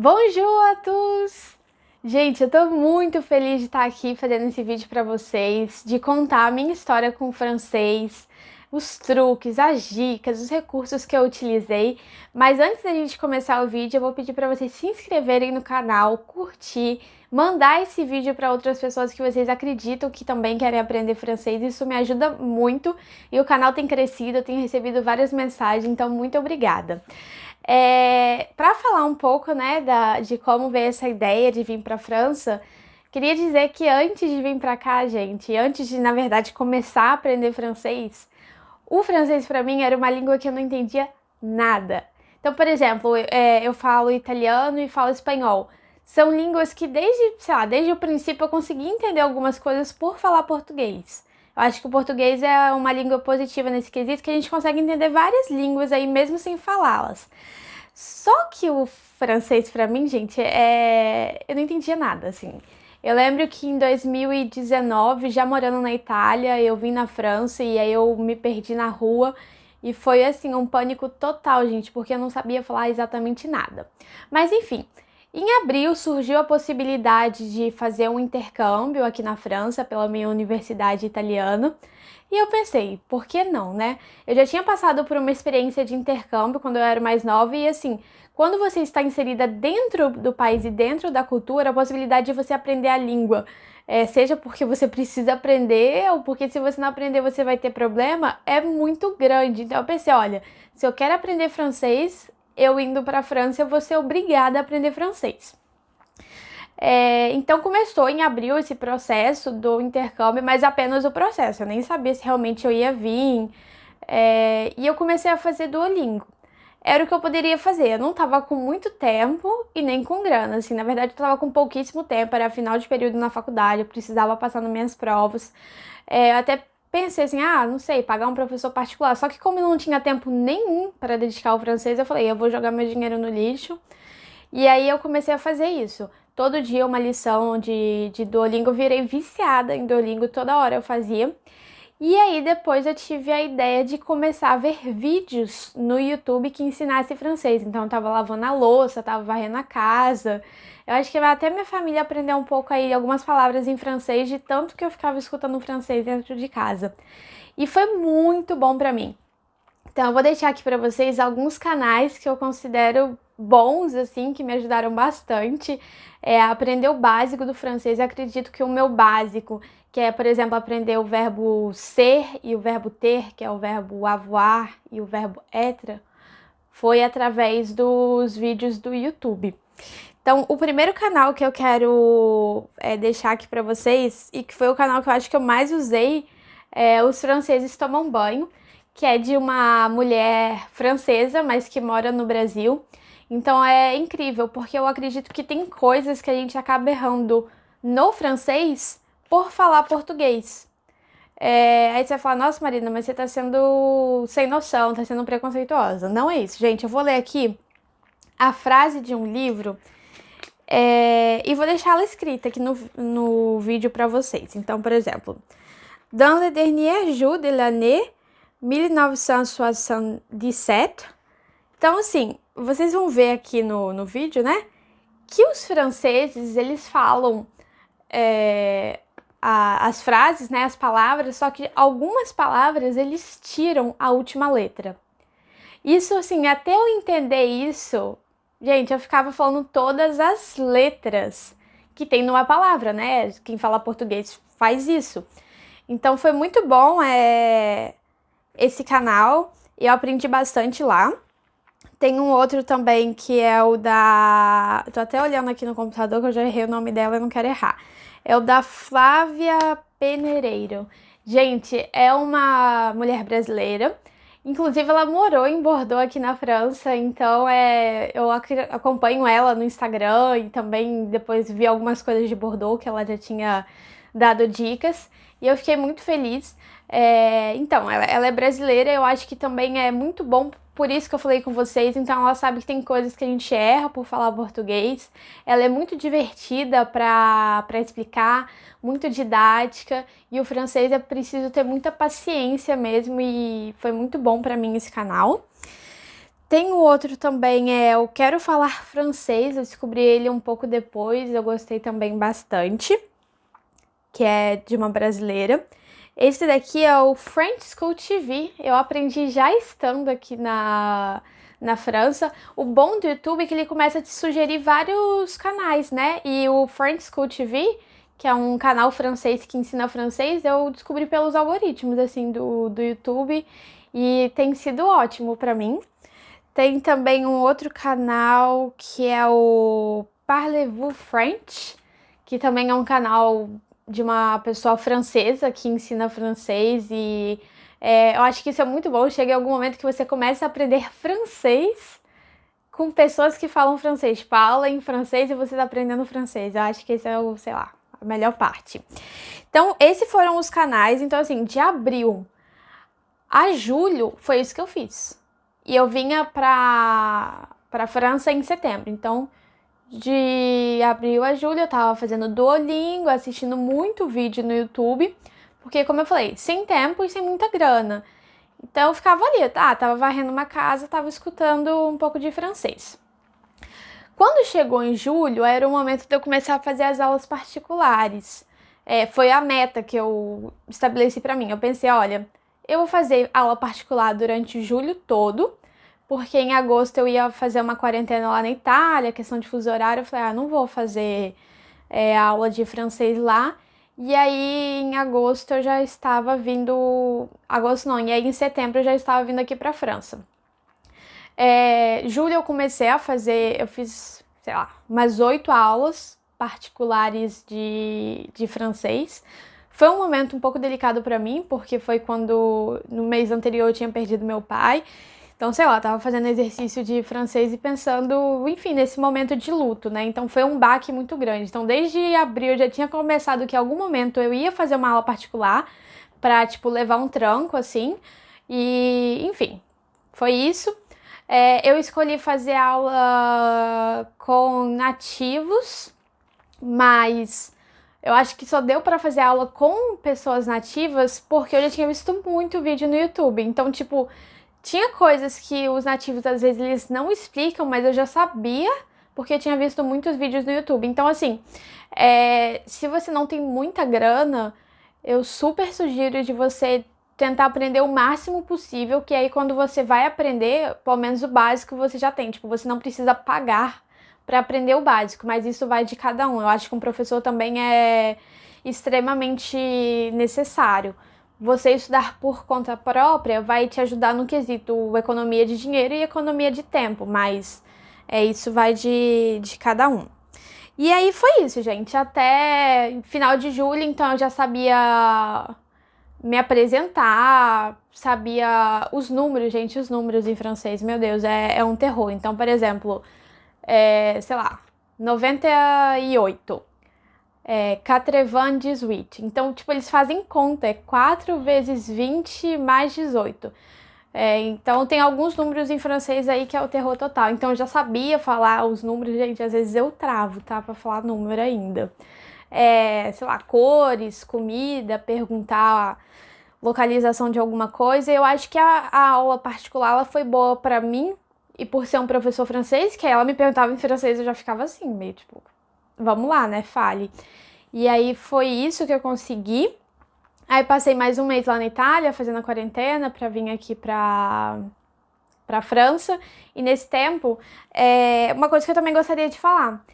Bonjour a tous! Gente, eu tô muito feliz de estar aqui fazendo esse vídeo pra vocês, de contar a minha história com o francês, os truques, as dicas, os recursos que eu utilizei. Mas antes da gente começar o vídeo, eu vou pedir pra vocês se inscreverem no canal, curtir, mandar esse vídeo para outras pessoas que vocês acreditam que também querem aprender francês. Isso me ajuda muito e o canal tem crescido, eu tenho recebido várias mensagens, então muito obrigada. Para falar um pouco, né, de como veio essa ideia de vir para a França, queria dizer que antes de vir para cá, gente, antes de, na verdade, começar a aprender francês, o francês para mim era uma língua que eu não entendia nada. Então, por exemplo, eu falo italiano e falo espanhol. São línguas que desde o princípio eu consegui entender algumas coisas por falar português. Eu acho que o português é uma língua positiva nesse quesito, que a gente consegue entender várias línguas aí mesmo sem falá-las. Só que o francês pra mim, gente, eu não entendia nada, assim. Eu lembro que em 2019, já morando na Itália, eu vim na França e aí eu me perdi na rua e foi assim um pânico total, gente, porque eu não sabia falar exatamente nada. Mas enfim, em abril surgiu a possibilidade de fazer um intercâmbio aqui na França pela minha universidade italiana. E eu pensei, por que não, né? Eu já tinha passado por uma experiência de intercâmbio quando eu era mais nova e assim, quando você está inserida dentro do país e dentro da cultura, a possibilidade de você aprender a língua, seja porque você precisa aprender ou porque se você não aprender você vai ter problema, é muito grande. Então eu pensei, olha, se eu quero aprender francês, eu indo para a França, eu vou ser obrigada a aprender francês. Então começou em abril esse processo do intercâmbio, mas apenas o processo, eu nem sabia se realmente eu ia vir, e eu comecei a fazer Duolingo. Era o que eu poderia fazer, eu não tava com muito tempo e nem com grana, assim, na verdade eu tava com pouquíssimo tempo, era final de período na faculdade, eu precisava passar nas minhas provas, eu até pensei assim, não sei, pagar um professor particular, só que como eu não tinha tempo nenhum para dedicar ao francês, eu falei, eu vou jogar meu dinheiro no lixo, e aí eu comecei a fazer isso. Todo dia uma lição de Duolingo, eu virei viciada em Duolingo, toda hora eu fazia. E aí depois eu tive a ideia de começar a ver vídeos no YouTube que ensinasse francês. Então eu tava lavando a louça, tava varrendo a casa. Eu acho que até minha família aprendeu um pouco aí algumas palavras em francês, de tanto que eu ficava escutando francês dentro de casa. E foi muito bom pra mim. Então eu vou deixar aqui para vocês alguns canais que eu considero bons, assim, que me ajudaram bastante a aprender o básico do francês. Eu acredito que o meu básico, que é, por exemplo, aprender o verbo ser e o verbo ter, que é o verbo avoir e o verbo être, foi através dos vídeos do YouTube. Então, o primeiro canal que eu quero deixar aqui para vocês, e que foi o canal que eu acho que eu mais usei, Os Franceses Tomam Banho, que é de uma mulher francesa, mas que mora no Brasil. Então é incrível, porque eu acredito que tem coisas que a gente acaba errando no francês por falar português. Aí você vai falar, nossa Marina, mas você tá sendo sem noção, tá sendo preconceituosa. Não é isso, gente. Eu vou ler aqui a frase de um livro e vou deixar ela escrita aqui no vídeo pra vocês. Então, por exemplo, dans le dernier jour de l'année 1977. Então, assim, vocês vão ver aqui no vídeo, né, que os franceses, eles falam as frases, né, as palavras, só que algumas palavras eles tiram a última letra. Isso, assim, até eu entender isso, gente, eu ficava falando todas as letras que tem numa palavra, né? Quem fala português faz isso. Então foi muito bom esse canal, eu aprendi bastante lá. Tem um outro também que é o da... Tô até olhando aqui no computador que eu já errei o nome dela e não quero errar. É o da Flávia Penereiro. Gente, é uma mulher brasileira. Inclusive, ela morou em Bordeaux aqui na França, então eu acompanho ela no Instagram e também depois vi algumas coisas de Bordeaux que ela já tinha dado dicas e eu fiquei muito feliz. Então, ela é brasileira, eu acho que também é muito bom, por isso que eu falei com vocês, então ela sabe que tem coisas que a gente erra por falar português, ela é muito divertida para explicar, muito didática, e o francês é preciso ter muita paciência mesmo, e foi muito bom para mim esse canal. Tem o outro também, Eu Quero Falar Francês, eu descobri ele um pouco depois, eu gostei também bastante, que é de uma brasileira. Esse daqui é o French School TV, eu aprendi já estando aqui na França. O bom do YouTube é que ele começa a te sugerir vários canais, né? E o French School TV, que é um canal francês que ensina francês, eu descobri pelos algoritmos, assim, do YouTube, e tem sido ótimo pra mim. Tem também um outro canal que é o Parlez-vous French, que também é um canal de uma pessoa francesa que ensina francês e eu acho que isso é muito bom. Chega em algum momento que você começa a aprender francês com pessoas que falam francês. Tipo, aula em francês e você tá aprendendo francês. Eu acho que esse é o, sei lá, a melhor parte. Então, esses foram os canais. Então, assim, de abril a julho foi isso que eu fiz. E eu vinha pra França em setembro. Então, de abril a julho eu tava fazendo Duolingo, assistindo muito vídeo no YouTube. Porque, como eu falei, sem tempo e sem muita grana. Então eu ficava ali, tava varrendo uma casa, tava escutando um pouco de francês. Quando chegou em julho, era o momento de eu começar a fazer as aulas particulares. Foi a meta que eu estabeleci pra mim. Eu pensei, olha, eu vou fazer aula particular durante julho todo, porque em agosto eu ia fazer uma quarentena lá na Itália, questão de fuso horário. Eu falei, não vou fazer aula de francês lá. E aí, em agosto, eu já estava vindo. Agosto não, e aí em setembro eu já estava vindo aqui pra França. Julho eu comecei a fazer. Eu fiz, sei lá, umas 8 aulas particulares de francês. Foi um momento um pouco delicado pra mim, porque foi quando no mês anterior eu tinha perdido meu pai. Então, sei lá, tava fazendo exercício de francês e pensando, enfim, nesse momento de luto, né? Então foi um baque muito grande. Então, desde abril eu já tinha começado que em algum momento eu ia fazer uma aula particular pra, tipo, levar um tranco, assim. E, enfim, foi isso. Eu escolhi fazer aula com nativos, mas eu acho que só deu pra fazer aula com pessoas nativas porque eu já tinha visto muito vídeo no YouTube. Então, tipo, tinha coisas que os nativos às vezes eles não explicam, mas eu já sabia porque eu tinha visto muitos vídeos no YouTube. Então, assim, se você não tem muita grana, eu super sugiro de você tentar aprender o máximo possível, que aí quando você vai aprender, pelo menos o básico você já tem. Tipo, você não precisa pagar para aprender o básico, mas isso vai de cada um. Eu acho que um professor também é extremamente necessário. Você estudar por conta própria vai te ajudar no quesito economia de dinheiro e economia de tempo, mas isso vai de cada um. E aí foi isso, gente. Até final de julho, então eu já sabia me apresentar, sabia os números, gente, os números em francês, meu Deus, é um terror. Então, por exemplo, sei lá, 98. 98. Então, tipo, eles fazem conta, 4 vezes 20 mais 18. Então, tem alguns números em francês aí que é o terror total. Então, eu já sabia falar os números, gente, às vezes eu travo, tá? Pra falar número ainda. Sei lá, cores, comida, perguntar localização de alguma coisa. Eu acho que a aula particular ela foi boa pra mim, e por ser um professor francês, que ela me perguntava em francês, eu já ficava assim, meio tipo, vamos lá, né, fale. E aí foi isso que eu consegui. Aí passei mais um mês lá na Itália, fazendo a quarentena, pra vir aqui pra França. E nesse tempo, uma coisa que eu também gostaria de falar.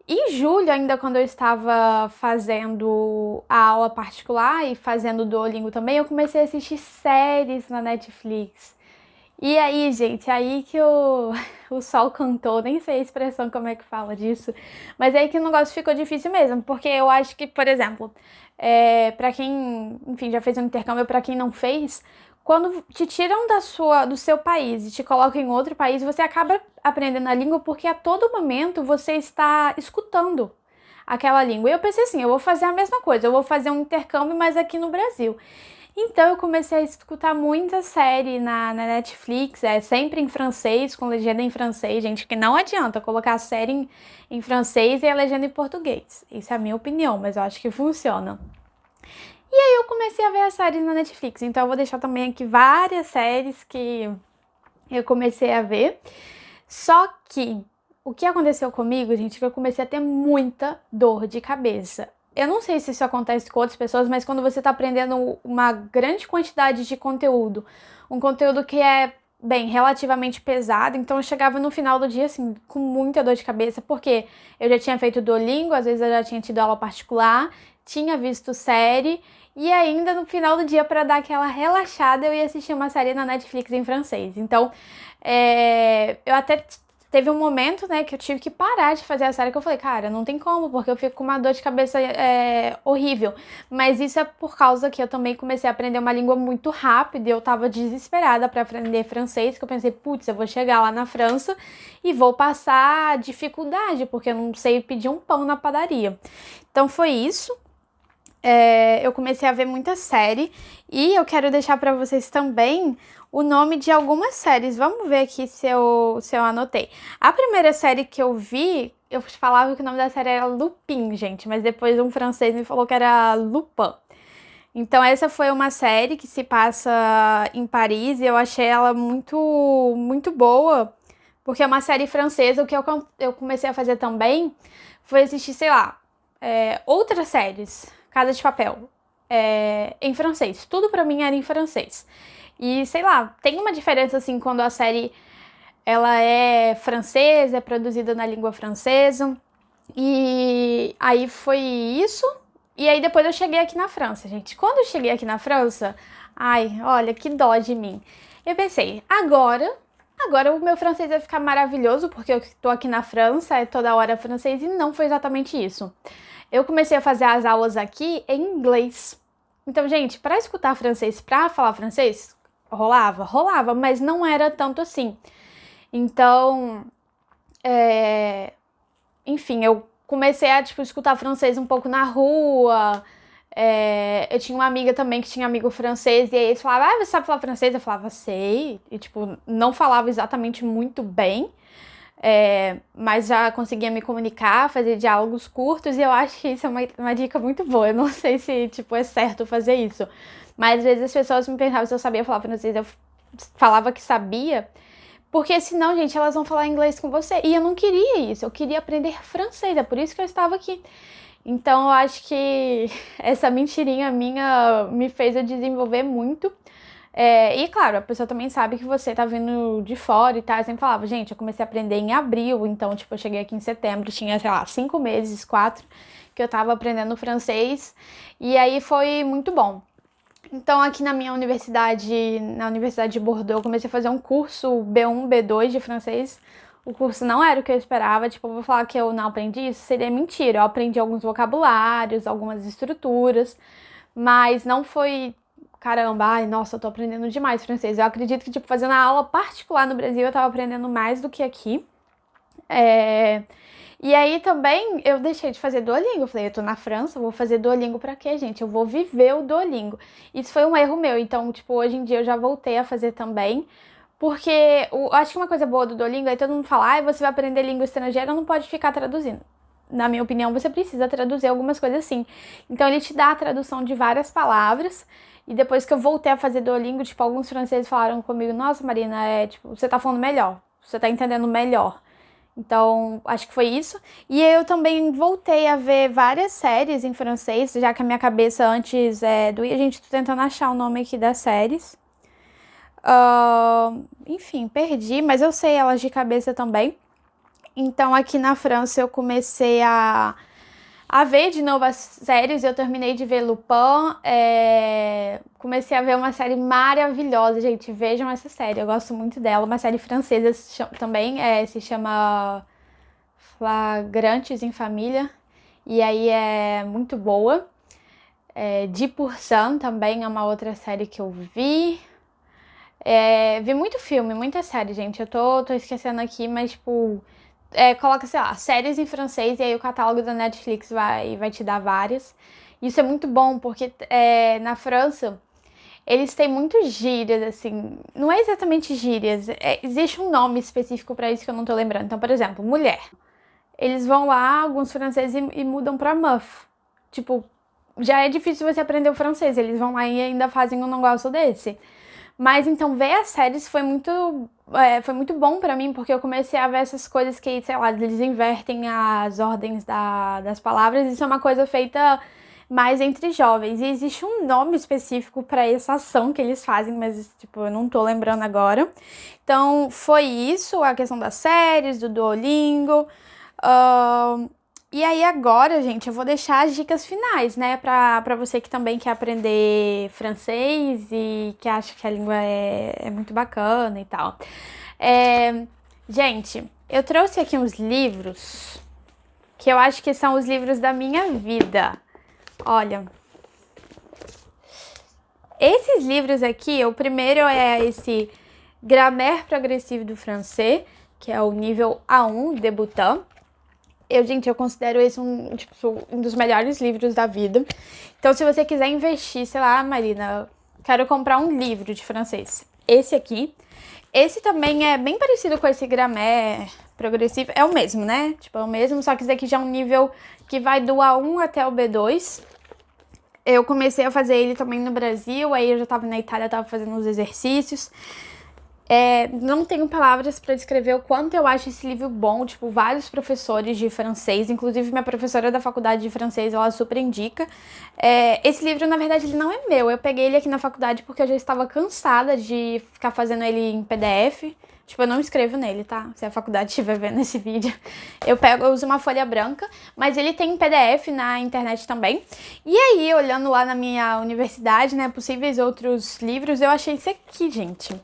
Em julho, ainda quando eu estava fazendo a aula particular e fazendo o Duolingo também, eu comecei a assistir séries na Netflix. E aí, gente, aí que o sol cantou, nem sei a expressão como é que fala disso, mas é aí que o negócio ficou difícil mesmo, porque eu acho que, por exemplo, pra quem, enfim, já fez um intercâmbio, pra quem não fez, quando te tiram do seu país e te colocam em outro país, você acaba aprendendo a língua porque a todo momento você está escutando aquela língua. E eu pensei assim, eu vou fazer a mesma coisa, eu vou fazer um intercâmbio, mas aqui no Brasil. Então eu comecei a escutar muita série na Netflix, sempre em francês, com legenda em francês, gente, porque não adianta colocar a série em francês e a legenda em português. Isso é a minha opinião, mas eu acho que funciona. E aí eu comecei a ver as séries na Netflix, então eu vou deixar também aqui várias séries que eu comecei a ver. Só que o que aconteceu comigo, gente, é que eu comecei a ter muita dor de cabeça. Eu não sei se isso acontece com outras pessoas, mas quando você tá aprendendo uma grande quantidade de conteúdo, um conteúdo que é, bem, relativamente pesado, então eu chegava no final do dia, assim, com muita dor de cabeça, porque eu já tinha feito Duolingo, às vezes eu já tinha tido aula particular, tinha visto série, e ainda no final do dia, para dar aquela relaxada, eu ia assistir uma série na Netflix em francês. Então, eu até teve um momento, né, que eu tive que parar de fazer a série, que eu falei, cara, não tem como, porque eu fico com uma dor de cabeça horrível. Mas isso é por causa que eu também comecei a aprender uma língua muito rápido e eu tava desesperada para aprender francês, que eu pensei, putz, eu vou chegar lá na França e vou passar dificuldade, porque eu não sei pedir um pão na padaria. Então foi isso. Eu comecei a ver muita série e eu quero deixar para vocês também o nome de algumas séries. Vamos ver aqui se eu anotei. A primeira série que eu vi, eu falava que o nome da série era Lupin, gente, mas depois um francês me falou que era Lupin. Então essa foi uma série que se passa em Paris e eu achei ela muito, muito boa, porque é uma série francesa. O que eu comecei a fazer também foi assistir, sei lá, outras séries, Casa de Papel, em francês. Tudo pra mim era em francês. E sei lá, tem uma diferença assim quando a série ela é francesa, é produzida na língua francesa. E aí foi isso. E aí depois eu cheguei aqui na França, gente. Quando eu cheguei aqui na França, ai, olha que dó de mim. Eu pensei, agora o meu francês vai ficar maravilhoso, porque eu tô aqui na França, é toda hora francês, e não foi exatamente isso. Eu comecei a fazer as aulas aqui em inglês. Então, gente, para escutar francês, para falar francês, rolava, mas não era tanto assim. Então, enfim, eu comecei a, tipo, escutar francês um pouco na rua. Eu tinha uma amiga também que tinha amigo francês, e aí eles falavam, você sabe falar francês? Eu falava, sei. E, tipo, não falava exatamente muito bem, mas já conseguia me comunicar, fazer diálogos curtos, e eu acho que isso é uma dica muito boa. Eu não sei se, tipo, é certo fazer isso. Mas às vezes as pessoas me perguntavam se eu sabia falar francês, eu falava que sabia, porque senão, gente, elas vão falar inglês com você. E eu não queria isso, eu queria aprender francês, é por isso que eu estava aqui. Então eu acho que essa mentirinha minha me fez eu desenvolver muito. E claro, a pessoa também sabe que você tá vindo de fora e tal. Eu sempre falava, gente, eu comecei a aprender em abril, então, tipo, eu cheguei aqui em setembro, tinha, sei lá, 5 meses, 4, que eu tava aprendendo francês. E aí foi muito bom. Então, aqui na minha universidade, na Universidade de Bordeaux, eu comecei a fazer um curso B1, B2 de francês. O curso não era o que eu esperava, tipo, eu vou falar que eu não aprendi isso, seria mentira. Eu aprendi alguns vocabulários, algumas estruturas, mas não foi, caramba, ai, nossa, eu tô aprendendo demais francês. Eu acredito que, tipo, fazendo a aula particular no Brasil, eu tava aprendendo mais do que aqui. E aí também eu deixei de fazer Duolingo. Eu falei, eu tô na França, vou fazer Duolingo pra quê, gente? Eu vou viver o Duolingo. Isso foi um erro meu. Então, tipo, hoje em dia eu já voltei a fazer também. Porque acho que uma coisa boa do Duolingo é todo mundo falar, você vai aprender língua estrangeira, não pode ficar traduzindo. Na minha opinião, você precisa traduzir algumas coisas assim. Então, ele te dá a tradução de várias palavras. E depois que eu voltei a fazer Duolingo, tipo, alguns franceses falaram comigo, nossa, Marina, tipo, você tá falando melhor. Você tá entendendo melhor. Então, acho que foi isso. E eu também voltei a ver várias séries em francês, já que a minha cabeça antes doía. Gente, tô tentando achar o nome aqui das séries. Enfim, perdi, mas eu sei elas de cabeça também. Então, aqui na França, eu comecei a ver de novo as séries. Eu terminei de ver Lupin. Comecei a ver uma série maravilhosa, gente. Vejam essa série, eu gosto muito dela. Uma série francesa também, se chama Flagrantes em Família. E aí é muito boa. 10% também é uma outra série que eu vi. Vi muito filme, muita série, gente. Eu tô esquecendo aqui, mas tipo... coloca, sei lá, séries em francês e aí o catálogo da Netflix vai te dar várias. Isso é muito bom, porque na França eles têm muitas gírias, assim. Não é exatamente gírias, existe um nome específico pra isso que eu não tô lembrando. Então, por exemplo, mulher. Eles vão lá, alguns franceses, e mudam pra meuf. Tipo, já é difícil você aprender o francês, eles vão lá e ainda fazem um negócio desse. Mas então ver as séries foi muito bom pra mim, porque eu comecei a ver essas coisas que, sei lá, eles invertem as ordens das palavras. Isso é uma coisa feita mais entre jovens. E existe um nome específico pra essa ação que eles fazem, mas, tipo, eu não tô lembrando agora. Então, foi isso, a questão das séries, do Duolingo. E aí agora, gente, eu vou deixar as dicas finais, né, pra você que também quer aprender francês e que acha que a língua é muito bacana e tal. Gente, eu trouxe aqui uns livros que eu acho que são os livros da minha vida. Olha, esses livros aqui, o primeiro é esse Grammaire Progressive do Francês, que é o nível A1, Débutant. Gente, eu considero esse um dos melhores livros da vida. Então, se você quiser investir, sei lá, Marina, quero comprar um livro de francês. Esse aqui. Esse também é bem parecido com esse Grammaire Progressive. É o mesmo, né? Tipo, é o mesmo, só que esse aqui já é um nível que vai do A1 até o B2. Eu comecei a fazer ele também no Brasil, aí eu já tava na Itália, tava fazendo os exercícios. Não tenho palavras para descrever o quanto eu acho esse livro bom. Tipo, vários professores de francês, inclusive minha professora da faculdade de francês, ela super indica. Esse livro, na verdade, ele não é meu. Eu peguei ele aqui na faculdade porque eu já estava cansada de ficar fazendo ele em PDF. Tipo, eu não escrevo nele, tá? Se a faculdade estiver vendo esse vídeo. Eu uso uma folha branca, mas ele tem em PDF na internet também. E aí, olhando lá na minha universidade, né, possíveis outros livros, eu achei esse aqui, gente.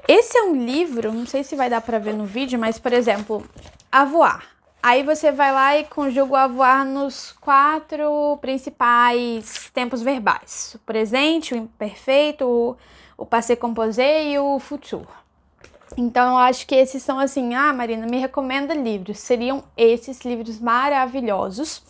Esse é um livro, não sei se vai dar pra ver no vídeo, mas, por exemplo, avoir. Aí você vai lá e conjuga o avoir nos 4 principais tempos verbais. O presente, o imperfeito, o passé composé e o futur. Então, eu acho que esses são assim, Marina, me recomenda livros. Seriam esses livros maravilhosos.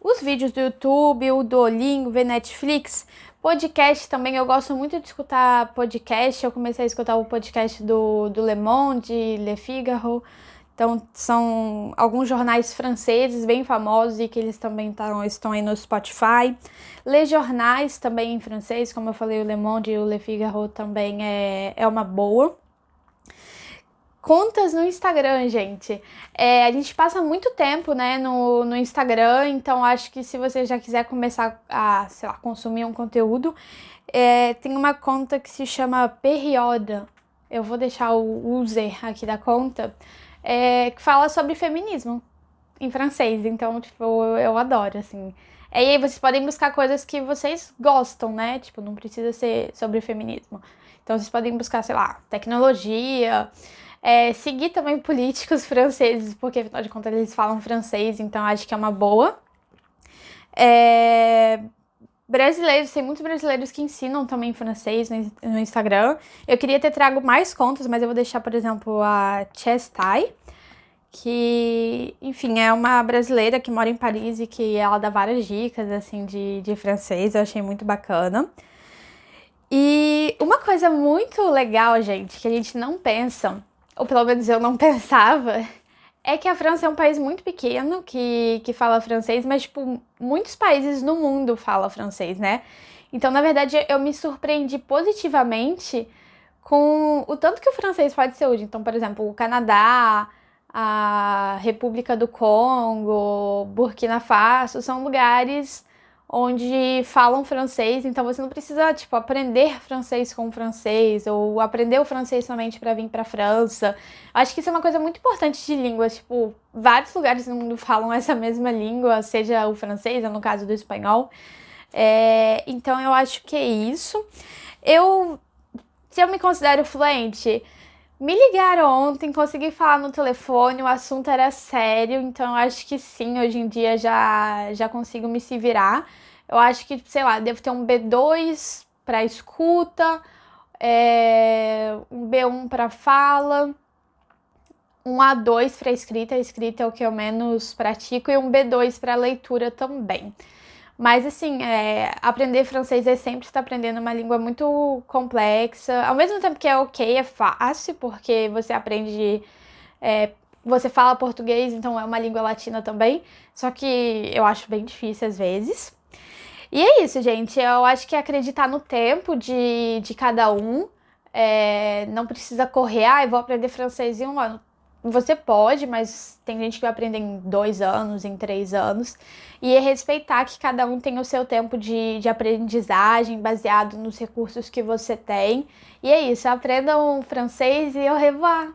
Os vídeos do YouTube, o Duolingo, ver Netflix. Podcast também, eu gosto muito de escutar podcast. Eu comecei a escutar o podcast do Le Monde, Le Figaro. Então, são alguns jornais franceses bem famosos e que eles também estão aí no Spotify. Ler jornais também em francês, como eu falei, o Le Monde e o Le Figaro também é uma boa. Contas no Instagram, gente. A gente passa muito tempo, né, no Instagram, então acho que se você já quiser começar a, sei lá, consumir um conteúdo, tem uma conta que se chama Perioda. Eu vou deixar o user aqui da conta, que fala sobre feminismo em francês, então, tipo, eu adoro, assim. E aí vocês podem buscar coisas que vocês gostam, né? Tipo, não precisa ser sobre feminismo. Então vocês podem buscar, sei lá, tecnologia. Seguir também políticos franceses, porque afinal de contas eles falam francês, então acho que é uma boa. Brasileiros, tem muitos brasileiros que ensinam também francês no Instagram. Eu queria ter trago mais contas, mas eu vou deixar, por exemplo, a Chestai, que, enfim, é uma brasileira que mora em Paris e que ela dá várias dicas, assim, de francês. Eu achei muito bacana. E uma coisa muito legal, gente, que a gente não pensa, ou pelo menos eu não pensava, é que a França é um país muito pequeno que fala francês, mas, tipo, muitos países no mundo falam francês, né? Então, na verdade, eu me surpreendi positivamente com o tanto que o francês pode ser útil. Então, por exemplo, o Canadá, a República do Congo, Burkina Faso, são lugares onde falam francês, então você não precisa, tipo, aprender francês com francês ou aprender o francês somente para vir para França. Acho que isso é uma coisa muito importante de línguas, tipo, vários lugares no mundo falam essa mesma língua, seja o francês, ou no caso do espanhol. Então eu acho que é isso. Se eu me considero fluente, me ligaram ontem, consegui falar no telefone, o assunto era sério, então eu acho que sim, hoje em dia já consigo me se virar. Eu acho que, sei lá, devo ter um B2 para escuta, um B1 para fala, um A2 para escrita, a escrita é o que eu menos pratico, e um B2 para leitura também. Mas, assim, aprender francês é sempre estar aprendendo uma língua muito complexa. Ao mesmo tempo que é ok, é fácil, porque você aprende... você fala português, então é uma língua latina também. Só que eu acho bem difícil às vezes. E é isso, gente. Eu acho que é acreditar no tempo de cada um. Não precisa correr, eu vou aprender francês em 1 ano. Você pode, mas tem gente que vai aprender em 2 anos, em 3 anos. E é respeitar que cada um tem o seu tempo de aprendizagem baseado nos recursos que você tem. E é isso, aprendam francês e au revoir!